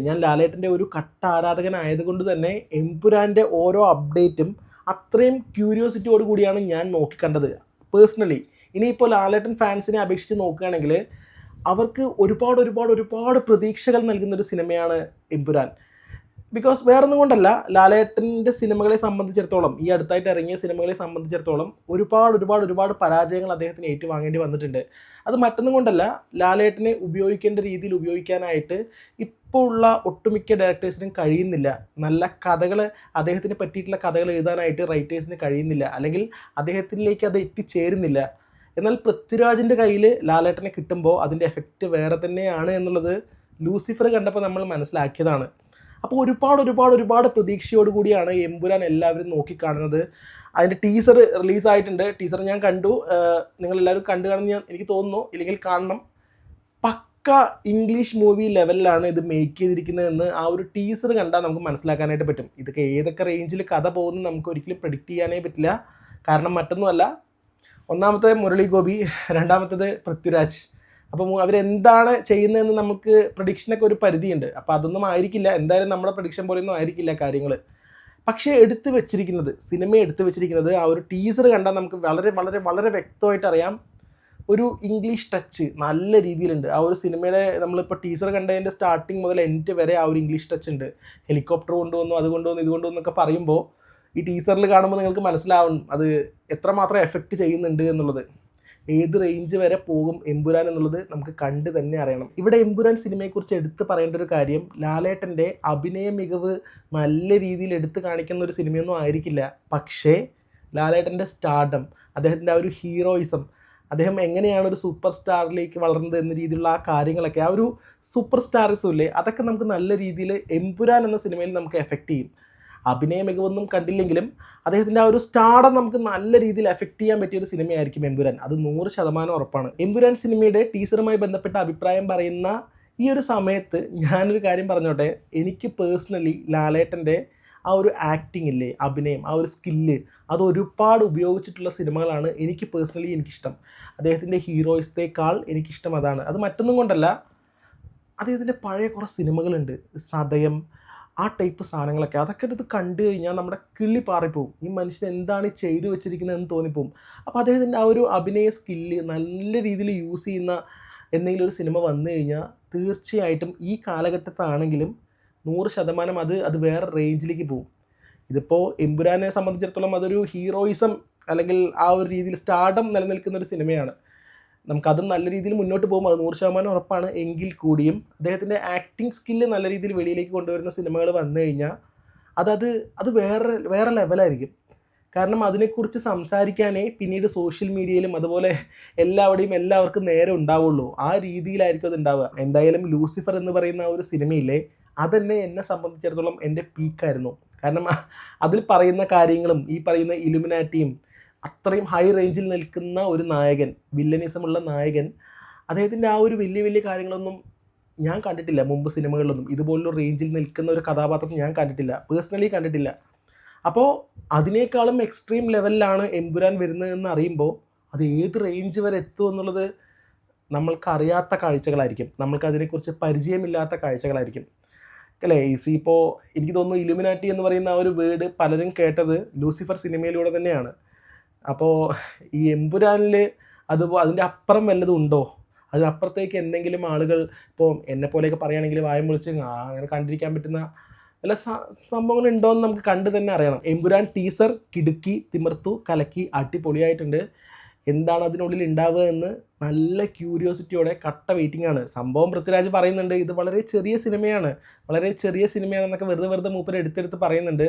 ഞാൻ ലാലേട്ടൻ്റെ ഒരു കട്ട ആരാധകനായതുകൊണ്ട് തന്നെ എമ്പുരാൻ്റെ ഓരോ അപ്ഡേറ്റും അത്രയും ക്യൂരിയോസിറ്റിയോട് കൂടിയാണ് ഞാൻ നോക്കിക്കണ്ടത് പേഴ്സണലി. ഇനിയിപ്പോൾ ലാലേട്ടൻ ഫാൻസിനെ അപേക്ഷിച്ച് നോക്കുകയാണെങ്കിൽ അവർക്ക് ഒരുപാട് പ്രതീക്ഷകൾ നൽകുന്നൊരു സിനിമയാണ് എമ്പുരാൻ. ബിക്കോസ് വേറൊന്നും കൊണ്ടല്ല, ലാലേട്ടൻ്റെ സിനിമകളെ സംബന്ധിച്ചിടത്തോളം, ഈ അടുത്തായിട്ട് ഇറങ്ങിയ സിനിമകളെ സംബന്ധിച്ചിടത്തോളം ഒരുപാട് പരാജയങ്ങൾ അദ്ദേഹത്തിന് ഏറ്റുവാങ്ങേണ്ടി വന്നിട്ടുണ്ട്. അത് മറ്റൊന്നും കൊണ്ടല്ല, ലാലേട്ടനെ ഉപയോഗിക്കേണ്ട രീതിയിൽ ഉപയോഗിക്കാനായിട്ട് ഇപ്പോൾ ഉള്ള ഒട്ടുമിക്ക ഡയറക്ടേഴ്സിനും കഴിയുന്നില്ല. നല്ല കഥകൾ, അദ്ദേഹത്തിന് പറ്റിയിട്ടുള്ള കഥകൾ എഴുതാനായിട്ട് റൈറ്റേഴ്സിന് കഴിയുന്നില്ല, അല്ലെങ്കിൽ അദ്ദേഹത്തിലേക്ക് അത് എത്തിച്ചേരുന്നില്ല. എന്നാൽ പൃഥ്വിരാജിൻ്റെ കയ്യിൽ ലാലേട്ടനെ കിട്ടുമ്പോൾ അതിൻ്റെ എഫക്റ്റ് വേറെ തന്നെയാണ് എന്നുള്ളത് ലൂസിഫർ കണ്ടപ്പോൾ നമ്മൾ മനസ്സിലാക്കിയതാണ്. അപ്പോൾ ഒരുപാട് പ്രതീക്ഷയോട് കൂടിയാണ് എമ്പുരാൻ എല്ലാവരും നോക്കിക്കാണുന്നത്. അതിൻ്റെ ടീസർ റിലീസായിട്ടുണ്ട്. ടീസർ ഞാൻ കണ്ടു. നിങ്ങളെല്ലാവരും കണ്ടു കാണുമെന്ന് എനിക്ക് തോന്നുന്നു, ഇല്ലെങ്കിൽ കാണണം. പക്ക ഇംഗ്ലീഷ് മൂവി ലെവലിലാണ് ഇത് മേക്ക് ചെയ്തിരിക്കുന്നതെന്ന് ആ ഒരു ടീസർ കണ്ടാൽ നമുക്ക് മനസ്സിലാക്കാനായിട്ട് പറ്റും. ഇതൊക്കെ ഏതൊക്കെ റേഞ്ചിൽ കഥ പോകുന്നു നമുക്ക് ഒരിക്കലും പ്രെഡിക്റ്റ് ചെയ്യാനേ പറ്റില്ല. കാരണം മറ്റൊന്നുമല്ല, ഒന്നാമത്തെ മുരളി ഗോപി, രണ്ടാമത്തേത് പൃഥ്വിരാജ്. അപ്പം അവരെന്താണ് ചെയ്യുന്നതെന്ന് നമുക്ക് പ്രഡിക്ഷനൊക്കെ ഒരു പരിധിയുണ്ട്. അപ്പോൾ അതൊന്നും ആയിരിക്കില്ല, എന്തായാലും നമ്മുടെ പ്രഡിക്ഷൻ പോലെയൊന്നും ആയിരിക്കില്ല കാര്യങ്ങൾ. പക്ഷേ സിനിമ എടുത്തു വെച്ചിരിക്കുന്നത് ആ ഒരു ടീസർ കണ്ടാൽ നമുക്ക് വളരെ വ്യക്തമായിട്ട് അറിയാം. ഒരു ഇംഗ്ലീഷ് ടച്ച് നല്ല രീതിയിലുണ്ട് ആ ഒരു സിനിമയുടെ. നമ്മളിപ്പോൾ ടീസർ കണ്ടതിൻ്റെ സ്റ്റാർട്ടിങ് മുതൽ എൻഡ് വരെ ആ ഒരു ഇംഗ്ലീഷ് ടച്ച് ഉണ്ട്. ഹെലികോപ്റ്റർ കൊണ്ടുവന്നു, അത് കൊണ്ടുവന്നു, ഇത് കൊണ്ടുവന്നു എന്നൊക്കെ പറയുമ്പോൾ ഈ ടീസറിൽ കാണുമ്പോൾ നിങ്ങൾക്ക് മനസ്സിലാവും അത് എത്രമാത്രം എഫക്റ്റ് ചെയ്യുന്നുണ്ട് എന്നുള്ളത്. ഏത് റേഞ്ച് വരെ പോകും എമ്പുരാൻ എന്നുള്ളത് നമുക്ക് കണ്ട് തന്നെ അറിയണം. ഇവിടെ എമ്പുരാൻ സിനിമയെക്കുറിച്ച് എടുത്ത് പറയേണ്ട ഒരു കാര്യം, ലാലേട്ടൻ്റെ അഭിനയ മികവ് നല്ല രീതിയിൽ എടുത്ത് കാണിക്കുന്ന ഒരു സിനിമയൊന്നും ആയിരിക്കില്ല. പക്ഷേ ലാലേട്ടൻ്റെ സ്റ്റാർഡം, അദ്ദേഹത്തിൻ്റെ ആ ഒരു ഹീറോയിസം, അദ്ദേഹം എങ്ങനെയാണ് ഒരു സൂപ്പർ സ്റ്റാറിലേക്ക് വളർന്നത് എന്ന രീതിയിലുള്ള ആ കാര്യങ്ങളൊക്കെ, ആ ഒരു സൂപ്പർ സ്റ്റാറിസം ഇല്ലേ, അതൊക്കെ നമുക്ക് നല്ല രീതിയിൽ എമ്പുരാൻ എന്ന സിനിമയിൽ നമുക്ക് എഫക്റ്റ് ചെയ്യും. അഭിനയ മികവൊന്നും കണ്ടില്ലെങ്കിലും അദ്ദേഹത്തിൻ്റെ ആ ഒരു സ്റ്റാർഡം നമുക്ക് നല്ല രീതിയിൽ എഫക്റ്റ് ചെയ്യാൻ പറ്റിയ ഒരു സിനിമയായിരിക്കും എമ്പുരാൻ. അത് 100% ഉറപ്പാണ്. എമ്പുരാൻ സിനിമയുടെ ടീസറുമായി ബന്ധപ്പെട്ട അഭിപ്രായം പറയുന്ന ഈ ഒരു സമയത്ത് ഞാനൊരു കാര്യം പറഞ്ഞോട്ടെ. എനിക്ക് പേഴ്സണലി ലാലേട്ടൻ്റെ ആ ഒരു ആക്ടിങ് ഇല്ലേ, അഭിനയം, ആ ഒരു സ്കില്ല്, അത് ഒരുപാട് ഉപയോഗിച്ചിട്ടുള്ള സിനിമകളാണ് എനിക്കിഷ്ടം. അദ്ദേഹത്തിൻ്റെ ഹീറോയിസത്തേക്കാൾ എനിക്കിഷ്ടം അതാണ്. അത് മറ്റൊന്നും കൊണ്ടല്ല, അദ്ദേഹത്തിൻ്റെ പഴയ കുറേ സിനിമകളുണ്ട്, സതയം, ആ ടൈപ്പ് സാധനങ്ങളൊക്കെ, അതൊക്കെ എടുത്ത് കണ്ടു കഴിഞ്ഞാൽ നമ്മുടെ കിള്ളി പാറിപ്പോവും. ഈ മനുഷ്യൻ എന്താണ് ചെയ്തു വെച്ചിരിക്കുന്നതെന്ന് തോന്നിപ്പോവും. അപ്പോൾ അദ്ദേഹത്തിൻ്റെ ആ ഒരു അഭിനയ സ്കില്ല് നല്ല രീതിയിൽ യൂസ് ചെയ്യുന്ന എന്തെങ്കിലും ഒരു സിനിമ വന്നു കഴിഞ്ഞാൽ തീർച്ചയായിട്ടും ഈ കാലഘട്ടത്താണെങ്കിലും 100% അത് വേറെ റേഞ്ചിലേക്ക് പോകും. ഇതിപ്പോൾ എമ്പുരാനെ സംബന്ധിച്ചിടത്തോളം അതൊരു ഹീറോയിസം അല്ലെങ്കിൽ ആ ഒരു രീതിയിൽ സ്റ്റാർഡം നിലനിൽക്കുന്ന ഒരു സിനിമയാണ്. നമുക്കതും നല്ല രീതിയിൽ മുന്നോട്ട് പോകുമ്പോൾ അത് 100% ഉറപ്പാണ്. എങ്കിൽ കൂടിയും അദ്ദേഹത്തിൻ്റെ ആക്ടിങ് സ്കില്ല് നല്ല രീതിയിൽ വെളിയിലേക്ക് കൊണ്ടുവരുന്ന സിനിമകൾ വന്നു കഴിഞ്ഞാൽ അത് വേറെ ലെവലായിരിക്കും. കാരണം അതിനെക്കുറിച്ച് സംസാരിക്കാനേ പിന്നീട് സോഷ്യൽ മീഡിയയിലും അതുപോലെ എല്ലാവർക്കും നേരെ ഉണ്ടാവുള്ളൂ. ആ രീതിയിലായിരിക്കും അത് ഉണ്ടാവുക. എന്തായാലും ലൂസിഫർ എന്ന് പറയുന്ന ആ ഒരു സിനിമയിലെ അതെന്നെ എന്നെ സംബന്ധിച്ചിടത്തോളം എൻ്റെ പീക്കായിരുന്നു. കാരണം അതിൽ പറയുന്ന കാര്യങ്ങളും ഈ പറയുന്ന ഇലുമിനാറ്റിയും അത്രയും ഹൈ റേഞ്ചിൽ നിൽക്കുന്ന ഒരു നായകൻ, വില്ലനിസമുള്ള നായകൻ, അദ്ദേഹത്തിൻ്റെ ആ ഒരു വലിയ കാര്യങ്ങളൊന്നും ഞാൻ കണ്ടിട്ടില്ല മുമ്പ് സിനിമകളിലൊന്നും. ഇതുപോലൊരു റേഞ്ചിൽ നിൽക്കുന്ന ഒരു കഥാപാത്രം ഞാൻ പേഴ്സണലി കണ്ടിട്ടില്ല. അപ്പോൾ അതിനേക്കാളും എക്സ്ട്രീം ലെവലിലാണ് എമ്പുരാൻ വരുന്നതെന്ന് അറിയുമ്പോൾ അത് ഏത് റേഞ്ച് വരെ എത്തും എന്നുള്ളത് നമ്മൾക്കറിയാത്ത കാഴ്ചകളായിരിക്കും, നമ്മൾക്കതിനെക്കുറിച്ച് പരിചയമില്ലാത്ത കാഴ്ചകളായിരിക്കും അല്ലേ. ഇപ്പോൾ എനിക്ക് തോന്നുന്നു ഇലുമിനാറ്റി എന്ന് പറയുന്ന ആ ഒരു വേർഡ് പലരും കേട്ടത് ലൂസിഫർ സിനിമയിലൂടെ തന്നെയാണ്. അപ്പോൾ ഈ എമ്പുരാനിൽ അതിൻ്റെ അപ്പുറം വല്ലതും ഉണ്ടോ, അതിനപ്പുറത്തേക്ക് എന്തെങ്കിലും ആളുകൾ ഇപ്പോൾ എന്നെപ്പോലെയൊക്കെ പറയുകയാണെങ്കിൽ വായം പൊളിച്ച് അങ്ങനെ കണ്ടിരിക്കാൻ പറ്റുന്ന വല്ല സംഭവങ്ങളുണ്ടോ എന്ന് നമുക്ക് കണ്ട് തന്നെ അറിയണം. എമ്പുരാൻ ടീസർ കിടുക്കി, തിമിർത്തു, കലക്കി, അടിപൊളിയായിട്ടുണ്ട്. എന്താണ് അതിനുള്ളിൽ ഉണ്ടാവുക എന്ന് നല്ല ക്യൂരിയോസിറ്റിയോടെ കട്ട വെയിറ്റിംഗ് ആണ്. സംഭവം പൃഥ്വിരാജ് പറയുന്നുണ്ട് ഇത് വളരെ ചെറിയ സിനിമയാണെന്നൊക്കെ വെറുതെ മൂപ്പര് എടുത്തെടുത്ത് പറയുന്നുണ്ട്.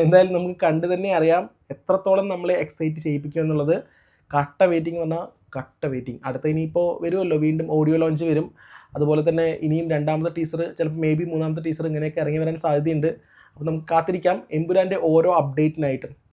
എന്തായാലും നമുക്ക് കണ്ട് തന്നെ അറിയാം എത്രത്തോളം നമ്മളെ എക്സൈറ്റ് ചെയ്യിപ്പിക്കും എന്നുള്ളത്. കട്ട വെയിറ്റിംഗ് പറഞ്ഞാൽ കട്ട വെയിറ്റിംഗ്. അടുത്ത ഇനിയിപ്പോൾ വരുമല്ലോ, വീണ്ടും ഓഡിയോ ലോഞ്ച് വരും. അതുപോലെ തന്നെ ഇനിയും രണ്ടാമത്തെ ടീസർ, ചിലപ്പോൾ മേ ബി മൂന്നാമത്തെ ടീസർ, ഇങ്ങനെയൊക്കെ ഇറങ്ങി വരാൻ സാധ്യതയുണ്ട്. അപ്പോൾ നമുക്ക് കാത്തിരിക്കാം എമ്പുരാൻ്റെ ഓരോ അപ്ഡേറ്റിനായിട്ട്.